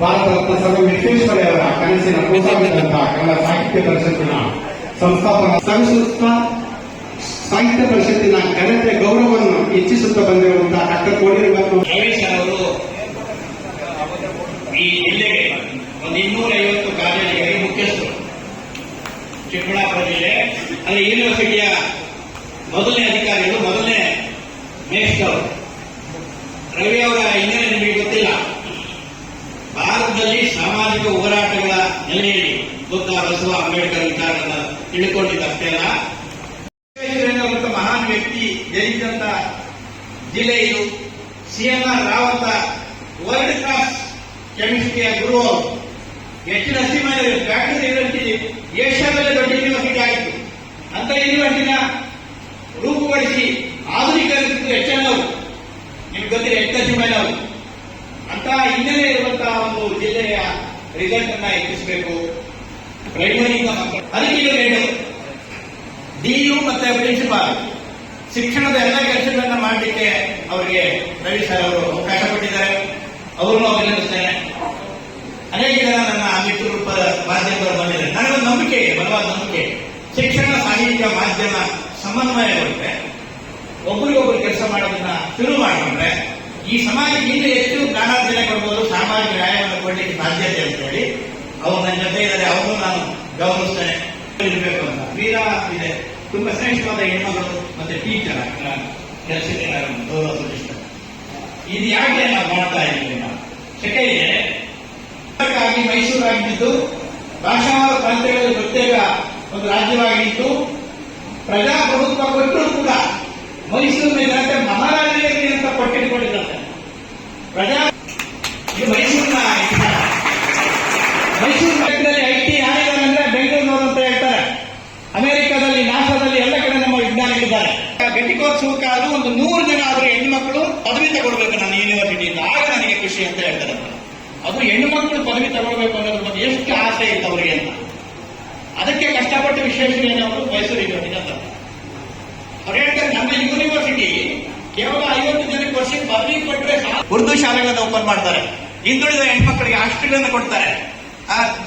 Bharat Ratna sir ವಿಶ್ವೇಶ್ವರಯ್ಯವರ ಕನಸಿನ ಕೂಸಾಗಿದ್ದಂತಹ ಕನ್ನಡ ಸಾಹಿತ್ಯ ಪರಿಷತ್ತಿನ ಸಂಸ್ಥಾಪನಾ ಸಂಸ್ಕೃತ ಸಾಹಿತ್ಯ ಪರಿಷತ್ತಿನ ಘನತೆ ಗೌರವವನ್ನು ಹೆಚ್ಚಿಸುತ್ತಾ ಬಂದಿರುವಂತಹ ಡಾಕ್ಟರ್ ಕೋಡಿಯರ್ ಮತ್ತು ರಮೇಶ್ ಅವರು ಈ ಜಿಲ್ಲೆಗೆ ಒಂದು 250 ಕಾಲೇಜುಗಳಿಗೆ ಮುಖ್ಯಸ್ಥರು. ಚಿಕ್ಕಬಳ್ಳಾಪುರ ಜಿಲ್ಲೆ ಅಂದರೆ ಯೂನಿವರ್ಸಿಟಿಯ ಮೊದಲನೇ ಅಧಿಕಾರಿಗಳು, ಮೊದಲನೇ ಮೇಷ್ಟ್ರು. ರವಿ ಅವರ ಹಿನ್ನೆಲೆ ನಿಮಗೆ ಗೊತ್ತಿಲ್ಲ. ಭಾರತದಲ್ಲಿ ಸಾಮಾಜಿಕ ಹೋರಾಟಗಳ ನೆಲೆಯಲ್ಲಿ ಬುದ್ಧ, ಬಸವ, ಅಂಬೇಡ್ಕರ್ ವಿಚಾರಗಳನ್ನ ತಿಳ್ಕೊಂಡಿದ್ದಷ್ಟೇ ಅಲ್ಲ, ವಿಶ್ವೇಶ್ವರಯ್ಯ ಮಹಾನ್ ವ್ಯಕ್ತಿ ಜನಿಸಿದಂತ ಜಿಲ್ಲೆ ಇದು. CNR ರಾವ್ ಅಂತ ವರ್ಲ್ಡ್ ಕ್ಲಾಸ್ ಕೆಮಿಸ್ಟ್ರಿಯ ಗುರು. ಎಚ್ ನರಸಿಂಹಯ್ಯ ಫ್ಯಾಕ್ಟರಿ ಯೂನಿವರ್ಸಿಟಿ ಏಷ್ಯಾದಲ್ಲೇ ದೊಡ್ಡ ಯೂನಿವರ್ಸಿಟಿ ಆಗಿತ್ತು. ಅಂತ ಯೂನಿವರ್ಸಿಟಿನ ರೂಪುಗೊಳಿಸಿ ಆಧುನೀಕರಿಸಿದ್ದು HNR. ನಿಮ್ಗೆ ಗೊತ್ತಿಲ್ಲ, ಎಚ್ ನರಸಿಂಹಯ್ಯ ಅವರು. ಅಂತ ಹಿನ್ನೆಲೆ ಇರುವಂತಹ ಒಂದು ಜಿಲ್ಲೆಯ ರಿಸಲ್ಟ್ ಅನ್ನ ಹೆಚ್ಚಿಸಬೇಕು. ಪ್ರೈಮರಿಯಿಂದ ಮಕ್ಕಳು ಅದಕ್ಕೆ DU ಮತ್ತೆ ಪ್ರಿನ್ಸಿಪಾಲ್ ಶಿಕ್ಷಣದ ಎಲ್ಲ ಕೆಲಸಗಳನ್ನ ಮಾಡಲಿಕ್ಕೆ ಅವರಿಗೆ ರವಿ ಸರ್ ಅವರು ಅವಕಾಶ ಕೊಟ್ಟಿದ್ದಾರೆ. ಅವರನ್ನು ಅಭಿನಂದಿಸ್ತೇನೆ. ಅನೇಕ ಜನ ನನ್ನ ಮಿತ್ರರು ಮಾಧ್ಯಮದವರು ಬಂದಿದ್ದಾರೆ. ನನಗೊಂದು ನಂಬಿಕೆ, ಬಲವಾದ ನಂಬಿಕೆ, ಶಿಕ್ಷಣ ಸಾಹಿತ್ಯ ಮಾಧ್ಯಮ ಸಮನ್ವಯಗೊಂಡ್ರೆ, ಒಬ್ಬರಿಗೊಬ್ಬರು ಕೆಲಸ ಮಾಡೋದನ್ನ ಶುರು ಮಾಡಿಕೊಂಡ್ರೆ ಈ ಸಮಾಜಕ್ಕೆ ಇನ್ನೂ ಹೆಚ್ಚು ಜ್ಞಾನಾರ್ಜನೆ ಕೊಡ್ಬೋದು, ಸಾಮಾಜಿಕ ನ್ಯಾಯವನ್ನು ಕೊಡಲಿಕ್ಕೆ ಸಾಧ್ಯತೆ ಅಂತ ಹೇಳಿ ಅವರು ನನ್ನ ಜೊತೆ ಇದ್ದಾರೆ. ಅವರನ್ನು ನಾನು ಗೌರವಿಸ್ತೇನೆ. ಇರಬೇಕು ಅಂತ ವೀರ ಇದೆ. ತುಂಬಾ ಶ್ರೇಷ್ಠವಾದ ಹೆಣ್ಮಗಳು ಮತ್ತೆ ಟೀಚರ್ ಕೆಲಸಕ್ಕೆ ಗೌರವ ಸೂಚಿಸ್ತಾರೆ. ಇದು ಯಾಕೆ ನಾವು ಮಾಡ್ತಾ ಇದ್ದೀವಿ? ಸೆಕೆಂಡ್ ಮೈಸೂರು ಆಗಿದ್ದು ಭಾಷಾವಾರು ಪ್ರಾಂತ್ಯಗಳಲ್ಲಿ ಪ್ರತ್ಯೇಕ ಒಂದು ರಾಜ್ಯವಾಗಿದ್ದು ಪ್ರಜಾಪ್ರಭುತ್ವ ಕೊಟ್ಟರೂ ಕೂಡ ಮೈಸೂರಿನ ಜನತೆ ಮಹಾರಾಜರಿಗೆ ಅಂತ ಕೊಟ್ಟಿಟ್ಕೊಂಡಿದ್ದಾರೆ. ಮೈಸೂರಿನ ನಗರದಲ್ಲಿ IT ಯಾರಿದ್ದಾರೆ ಅಂದ್ರೆ ಬೆಂಗಳೂರಿನವರು ಅಂತ ಹೇಳ್ತಾರೆ. ಅಮೆರಿಕದಲ್ಲಿ, ನಾಸಾದಲ್ಲಿ ಎಲ್ಲ ಕಡೆ ನಮ್ಮ ವಿಜ್ಞಾನಿಗಳಿದ್ದಾರೆ. ಘಟಿಕೋತ್ಸವಕ್ಕಾದ್ರೂ ಒಂದು 100 ಜನ ಆದರೂ ಹೆಣ್ಣುಮಕ್ಕಳು ಪದವಿ ತಗೊಳ್ಬೇಕು ನನ್ನ ಯೂನಿವರ್ಸಿಟಿಯಿಂದ, ಆಗ ನನಗೆ ಖುಷಿ ಅಂತ ಹೇಳ್ತಾರೆ. ಅದು ಹೆಣ್ಣುಮಕ್ಕಳು ಪದವಿ ತಗೊಳ್ಬೇಕು ಅನ್ನೋದ್ರ ಬಗ್ಗೆ ಎಷ್ಟು ಆಸೆ ಇತ್ತು ಅವರಿಗೆ ಅಂತ. ಅದಕ್ಕೆ ಕಷ್ಟಪಟ್ಟು ವಿಶ್ವೇಶ್ವರಯ್ಯ ಅವರು ಮೈಸೂರು ಯೂನಿವರ್ಸಿಟಿ ಅಂತ ಅವ್ರು ಹೇಳ್ತಾರೆ. ನಮ್ಮ ಯೂನಿವರ್ಸಿಟಿ ಕೇವಲ 50 ಜನಕ್ಕೆ ವರ್ಷಕ್ಕೆ ಪದವಿ ಕೊಟ್ಟರೆ ಉರ್ದು ಶಾಲೆಗಳನ್ನು ಓಪನ್ ಮಾಡ್ತಾರೆ. ಹಿಂದುಳಿದ ಹೆಣ್ಮಕ್ಕಳಿಗೆ ಹಾಸ್ಟೆಲ್ಗಳನ್ನು ಕೊಡ್ತಾರೆ.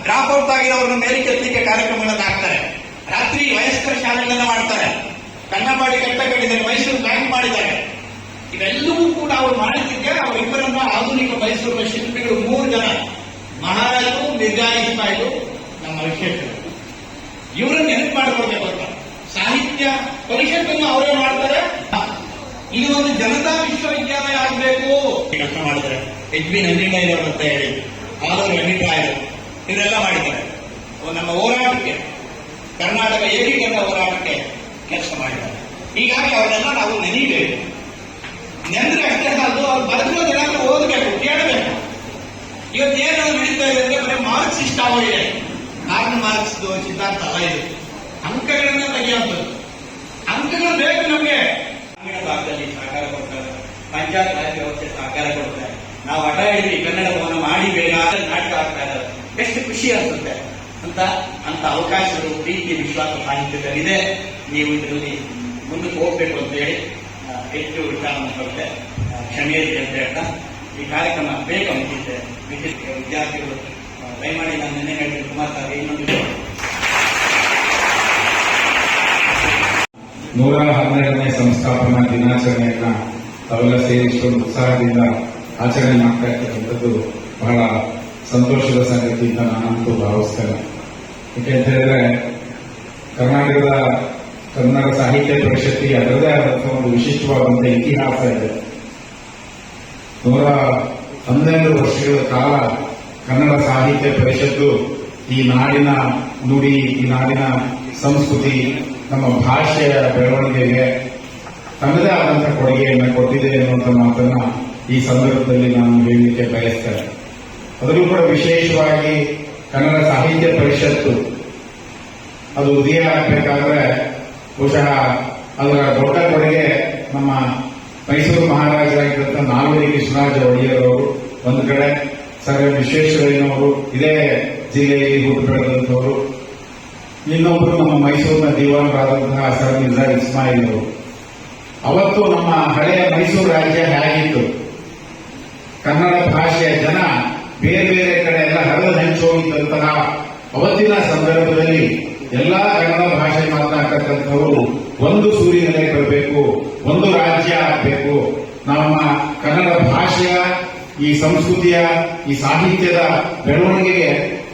ಡ್ರಾಪ್ ಔಟ್ ಆಗಿರೋರನ್ನು ಮೇಲಕ್ಕೆತ್ತಲಿಕ್ಕೆ ಕಾರ್ಯಕ್ರಮಗಳನ್ನು ಹಾಕ್ತಾರೆ. ರಾತ್ರಿ ವಯಸ್ಕರ ಶಾಲೆಗಳನ್ನ ಮಾಡ್ತಾರೆ. ಕನ್ನಂಬಾಡಿ ಕಟ್ಟ ಕಟ್ಟಿದ್ದಾರೆ, ಮೈಸೂರು ಬ್ಯಾಂಕ್ ಮಾಡಿದ್ದಾರೆ. ಇವೆಲ್ಲವೂ ಕೂಡ ಅವರು ಮಾಡುತ್ತಿದ್ದಾರೆ. ಅವರಿಬ್ಬರನ್ನ ಆಧುನಿಕ ಮೈಸೂರಿನ ಶಿಲ್ಪಿಗಳು 3 ಜನ, ಮಹಾರಾಜರು, ಮಿರ್ಜಾನಿ ಇಸ್ಮಾಯಿಲು, ನಮ್ಮ ವಿಶ್ವೇಶ್ವರ, ಇವರನ್ನು ನೆನಪು ಮಾಡಿಕೊಳ್ಬೇಕು ಅಂತ ಸಾಹಿತ್ಯ ಪರಿಷತ್ತನ್ನು ಅವರೇ ಮಾಡ್ತಾರೆ. ಇದು ಒಂದು ಜನತಾ ವಿಶ್ವವಿದ್ಯಾಲಯ ಆಗಬೇಕು ಕೆಲಸ ಮಾಡಿದ್ದಾರೆ. HB ನಂಜುಂಡಯ್ಯನವರು ಅಂತ ಹೇಳಿ, ಆಲೂರು ವೆಂಕಟರಾಯರು, ಇವರೆಲ್ಲ ಮಾಡಿದ್ದಾರೆ. ನಮ್ಮ ಹೋರಾಟಕ್ಕೆ, ಕರ್ನಾಟಕ ಏಕೀಕರಣ ಹೋರಾಟಕ್ಕೆ ಕೆಲಸ ಮಾಡಿದ್ದಾರೆ. ಹೀಗಾಗಿ ಅವರೆಲ್ಲ ನಾವು ನೆನೀಬೇಕು. ನೆಂದ್ರೆ ಅಷ್ಟೇ ಸಾಲದು, ಅವ್ರು ಬದುಕೋದೇನಾದ್ರೂ ಓದಬೇಕು, ಕೇಳಬೇಕು. ಇವತ್ತೇನು ನಡೀತಾ ಇದೆ ಅಂದ್ರೆ ಬರೀ ಮಾರ್ಕ್ಸಿಸ್ಟ್ ಆಗೋಗಿದೆ. ಕಾರ್ಲ್ ಮಾರ್ಕ್ಸ್ ಸಿದ್ಧಾಂತ ಅಲ್ಲ ಇದು. ಅಂಕಗಳನ್ನ ತೆಗೆಯುವಂಥದ್ದು. ಅಂಕಗಳು ಬೇಕು ನಮಗೆ. ಗ್ರಾಮೀಣ ಭಾಗದಲ್ಲಿ ಸಹಕಾರ ಕೊಡ್ತಾರೆ, ಪಂಚಾಯತ್ ರಾಜ್ ವ್ಯವಸ್ಥೆ ಸಹಕಾರ ಕೊಡ್ತಾರೆ. ನಾವು ಹಠ ಹಿಡಿದು ಕನ್ನಡ ಭವನ ಮಾಡಿ ಬೇಗ ನಾಟಕ ಆಗ್ತಾ ಇದ್ದಾರೆ. ಎಷ್ಟು ಖುಷಿ ಅನ್ಸುತ್ತೆ ಅಂತ ಅವಕಾಶಗಳು, ಪ್ರೀತಿ, ವಿಶ್ವಾಸ ಸಾಹಿತ್ಯದಲ್ಲಿದೆ. ನೀವು ಇದರಲ್ಲಿ ಮುಂದಕ್ಕೆ ಹೋಗ್ಬೇಕು ಅಂತ ಹೇಳಿ ಹೆಚ್ಚು ವಿಚಾರವನ್ನು ಕೊಡುತ್ತೆ. ಕ್ಷಮೆ ಇದೆ ಅಂತ ಹೇಳ್ತಾ ಈ ಕಾರ್ಯಕ್ರಮ ಬೇಗ ಮುಗಿಯುತ್ತೆ. ವಿದ್ಯಾರ್ಥಿಗಳು ದಯಮಾಡಿ ನಾನು ನಿನ್ನೆ ಹೇಳಿದ ಕುಮಾರ್ ಸಾರ್ ಇನ್ನೊಂದು 112ನೇ ಸಂಸ್ಥಾಪನಾ ದಿನಾಚರಣೆಯನ್ನ ತಾವೆಲ್ಲ ಸೇರಿಸಿಕೊಂಡು ಉತ್ಸಾಹದಿಂದ ಆಚರಣೆ ಮಾಡ್ತಾ ಇರ್ತಕ್ಕಂಥದ್ದು ಬಹಳ ಸಂತೋಷದ ಸಂಗತಿ ಅಂತ ನಾನಂತೂ ಭಾವಿಸ್ತೇನೆ. ಯಾಕೆಂತ ಹೇಳಿದ್ರೆ ಕರ್ನಾಟಕದ ಕನ್ನಡ ಸಾಹಿತ್ಯ ಪರಿಷತ್ತಿಗೆ ಅದರದೇ ಆದಂತಹ ಒಂದು ವಿಶಿಷ್ಟವಾದಂತಹ ಇತಿಹಾಸ ಇದೆ. 112 ವರ್ಷಗಳ ಕಾಲ ಕನ್ನಡ ಸಾಹಿತ್ಯ ಪರಿಷತ್ತು ಈ ನಾಡಿನ ನುಡಿ, ಈ ನಾಡಿನ ಸಂಸ್ಕೃತಿ, ನಮ್ಮ ಭಾಷೆಯ ಬೆಳವಣಿಗೆಗೆ ತನ್ನದೇ ಆದಂತಹ ಕೊಡುಗೆಯನ್ನು ಕೊಟ್ಟಿದೆ ಎನ್ನುವಂಥ ಮಾತನ್ನ ಈ ಸಂದರ್ಭದಲ್ಲಿ ನಾನು ಹೇಳಲಿಕ್ಕೆ ಬಯಸ್ತೇನೆ. ಅದರಲ್ಲೂ ಕೂಡ ವಿಶೇಷವಾಗಿ ಕನ್ನಡ ಸಾಹಿತ್ಯ ಪರಿಷತ್ತು ಅದು ಉದಯ ಆಗಬೇಕಾದ್ರೆ ಬಹುಶಃ ಅದರ ದೊಡ್ಡ ಕೊಡುಗೆ ನಮ್ಮ ಮೈಸೂರು ಮಹಾರಾಜರಾಗಿದ್ದಂಥ ನಾಲ್ವಡಿ ಕೃಷ್ಣರಾಜ ಒಡೆಯರ್ ಅವರು ಒಂದು ಕಡೆ, ಸರ್ ವಿಶ್ವೇಶ್ವರಯ್ಯನವರು ಇದೇ ಜಿಲ್ಲೆಯಲ್ಲಿ ಹುಟ್ಟು ಬೆಳೆದಂಥವರು, ಇನ್ನೊಬ್ಬರು ನಮ್ಮ ಮೈಸೂರಿನ ದಿವಾನರಾದಂತಹ ಸರ್ ಮಿರ್ಜಾ ಇಸ್ಮಾಯಿಲ್ ಅವರು. ಅವತ್ತು ನಮ್ಮ ಹಳೆಯ ಮೈಸೂರು ರಾಜ್ಯ ಹೇಗಿತ್ತು, ಕನ್ನಡ ಭಾಷೆಯ ಜನ ಬೇರೆ ಬೇರೆ ಕಡೆ ಎಲ್ಲ ಹರಿದು ಹಂಚೋಗಿದ್ದಂತಹ ಅವತ್ತಿನ ಸಂದರ್ಭದಲ್ಲಿ ಎಲ್ಲಾ ಕನ್ನಡ ಭಾಷೆ ಮಾತನಾಡ್ತಕ್ಕಂಥವರು ಒಂದು ಸೂರಿನಲ್ಲೇ ಬರಬೇಕು, ಒಂದು ರಾಜ್ಯ ಆಗಬೇಕು, ನಮ್ಮ ಕನ್ನಡ ಭಾಷೆಯ ಈ ಸಂಸ್ಕೃತಿಯ ಈ ಸಾಹಿತ್ಯದ ಬೆಳವಣಿಗೆಗೆ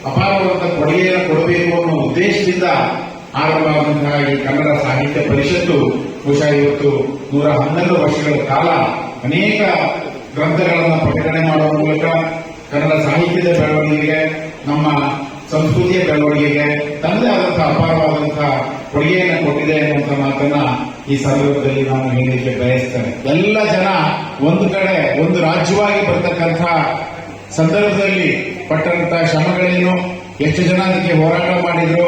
ಅಪಾರವಾದ ಕೊಡುಗೆಯನ್ನು ಕೊಡಬೇಕು ಅನ್ನೋ ಉದ್ದೇಶದಿಂದ ಆರಂಭವಾದಂತಹ ಈ ಕನ್ನಡ ಸಾಹಿತ್ಯ ಪರಿಷತ್ತು ಬಹುಶಃ ಇವತ್ತು 112 ವರ್ಷಗಳ ಕಾಲ ಅನೇಕ ಗ್ರಂಥಗಳನ್ನು ಪ್ರಕಟಣೆ ಮಾಡುವ ಮೂಲಕ ಕನ್ನಡ ಸಾಹಿತ್ಯದ ಬೆಳವಣಿಗೆಗೆ, ನಮ್ಮ ಸಂಸ್ಕೃತಿಯ ಬೆಳವಣಿಗೆಗೆ ತನ್ನದೇ ಆದಂತಹ ಅಪಾರವಾದಂತಹ ಕೊಡುಗೆಯನ್ನು ಕೊಟ್ಟಿದೆ ಅನ್ನುವಂಥ ಮಾತನ್ನ ಈ ಸಂದರ್ಭದಲ್ಲಿ ನಾನು ಹೇಳಲಿಕ್ಕೆ ಬಯಸ್ತೇನೆ. ಎಲ್ಲ ಜನ ಒಂದು ಕಡೆ ಒಂದು ರಾಜ್ಯವಾಗಿ ಬರ್ತಕ್ಕಂಥ ಸಂದರ್ಭದಲ್ಲಿ ಪಟ್ಟಂತಹ ಶ್ರಮಗಳೇನು, ಎಷ್ಟು ಜನ ಅದಕ್ಕೆ ಹೋರಾಟ ಮಾಡಿದ್ರು,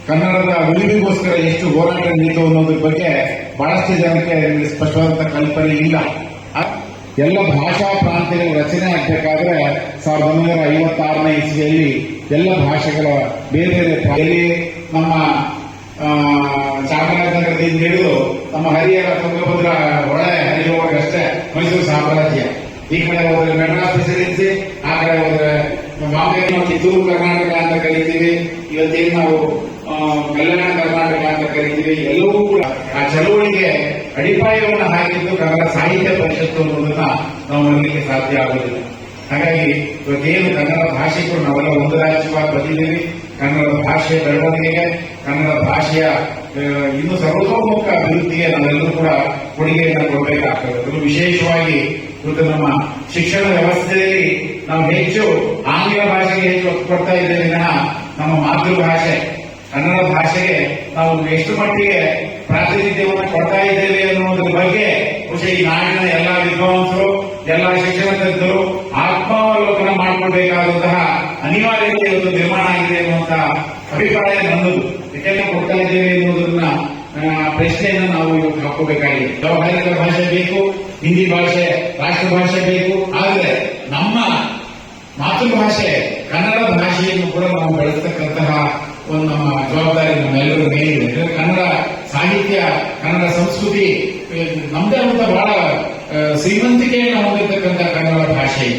ಕನ್ನಡದ ಉಳಿವಿಗೋಸ್ಕರ ಎಷ್ಟು ಹೋರಾಟ ನೀಡಿತು ಅನ್ನೋದ್ರ ಬಗ್ಗೆ ಬಹಳಷ್ಟು ಜನಕ್ಕೆ ಸ್ಪಷ್ಟವಾದಂತಹ ಕಲ್ಪನೆ ಇಲ್ಲ. ಎಲ್ಲ ಭಾಷಾ ಪ್ರಾಂತ್ಯಗಳ ರಚನೆ ಆಗಬೇಕಾದ್ರೆ 1956ನೇ ಇಸ್ವಿಯಲ್ಲಿ ಎಲ್ಲ ಭಾಷೆಗಳ ಬೇರೆ ಬೇರೆ ನಮ್ಮ ಚಾಮರಾಜನಗರದಿಂದ ಹಿಡಿದು ನಮ್ಮ ಹರಿಹರ ತುಂಗಭದ್ರಾ ಹೊಳೆ ಹರಿಯುವಾಗಷ್ಟೇ ಮೈಸೂರು ಸಾಮ್ರಾಜ್ಯ, ಈ ಕಡೆ ಹೋದ್ರೆ ಮೆಡ್ರಾಸ್ ಪ್ರೆಸಿಡೆನ್ಸಿ, ಆ ಕಡೆ ಹೋದ್ರೆ ಬಾಂಬೆ, ಕಿತ್ತೂರು ಕರ್ನಾಟಕ ಅಂತ ಕರಿತೀವಿ, ಇವತ್ತೇನು ನಾವು ಕಲ್ಯಾಣ ಕರ್ನಾಟಕ ಅಂತ ಕರಿತೀವಿ. ಎಲ್ಲವೂ ಕೂಡ ಆ ಚಳವಳಿಗೆ ಅಡಿಪಾಯವನ್ನು ಹಾಕಿದ್ದು ಕನ್ನಡ ಸಾಹಿತ್ಯ ಪರಿಷತ್ತು ಅನ್ನೋದನ್ನ ನಾವು ನೋಡಲಿಕ್ಕೆ ಸಾಧ್ಯ ಆಗುವುದಿಲ್ಲ. ಹಾಗಾಗಿ ಇವತ್ತೇನು ಕನ್ನಡ ಭಾಷೆಗಳು ನಾವೆಲ್ಲ ಒಂದು ರಾಜ್ಯವಾಗಿ ಬಂದಿದ್ದೀವಿ. ಕನ್ನಡ ಭಾಷೆಯ ಬೆಳವಣಿಗೆಗೆ, ಕನ್ನಡ ಭಾಷೆಯ ಇನ್ನು ಸರ್ವತೋಮುಖ ಅಭಿವೃದ್ಧಿಗೆ ನಾವೆಲ್ಲರೂ ಕೂಡ ಕೊಡುಗೆಯನ್ನು ಕೊಡಬೇಕಾಗ್ತದೆ. ಅದು ವಿಶೇಷವಾಗಿ ಇವತ್ತು ನಮ್ಮ ಶಿಕ್ಷಣ ವ್ಯವಸ್ಥೆಯಲ್ಲಿ ನಾವು ಹೆಚ್ಚು ಆಂಗ್ಲ ಭಾಷೆಗೆ ಹೆಚ್ಚು ಒತ್ತು ಕೊಡ್ತಾ ಇದ್ದೇವೆ ವಿನಃ ನಮ್ಮ ಮಾತೃಭಾಷೆ ಕನ್ನಡ ಭಾಷೆಗೆ ನಾವು ಎಷ್ಟು ಮಟ್ಟಿಗೆ ಪ್ರಾತಿನಿಧ್ಯವನ್ನು ಕೊಡ್ತಾ ಇದ್ದೇವೆ ಅನ್ನೋದ್ರ ಬಗ್ಗೆ ಬಹುಶಃ ಈ ನಾಡಿನ ಎಲ್ಲ ವಿದ್ವಾಂಸರು, ಎಲ್ಲ ಶಿಕ್ಷಣ ತಜ್ಞರು ಆತ್ಮಾವಲೋಕನ ಮಾಡಿಕೊಳ್ಬೇಕಾದಂತಹ ಅನಿವಾರ್ಯತೆ ಒಂದು ನಿರ್ಮಾಣ ಆಗಿದೆ ಅನ್ನುವಂತಹ ಅಭಿಪ್ರಾಯ ನನ್ನದು. ಯಾಕೆಂದ್ರೆ ಕೊಡ್ತಾ ಇದ್ದೇವೆ ಎನ್ನುವುದನ್ನ ಪ್ರಶ್ನೆಯನ್ನು ನಾವು ಇವತ್ತು ಹಾಕೋಬೇಕಾಗಿದೆ. ವ್ಯಾವಹಾರಿಕ ಭಾಷೆ ಬೇಕು, ಹಿಂದಿ ಭಾಷೆ ರಾಷ್ಟ್ರ ಭಾಷೆ ಬೇಕು, ಆದರೆ ನಮ್ಮ ಮಾತೃಭಾಷೆ ಕನ್ನಡ ಭಾಷೆಯನ್ನು ಕೂಡ ನಾವು ಬೆಳೆಸ್ತಕ್ಕಂತಹ ಒಂದು ನಮ್ಮ ಜವಾಬ್ದಾರಿ ನಮ್ಮೆಲ್ಲರ ಮೇಲಿದೆ. ಕನ್ನಡ ಸಾಹಿತ್ಯ, ಕನ್ನಡ ಸಂಸ್ಕೃತಿ ನಮ್ದೇ ಅಂತ ಬಹಳ ಶ್ರೀಮಂತಿಕೆಯನ್ನು ಹೊಂದಿರತಕ್ಕಂಥ ಕನ್ನಡ ಭಾಷೆ.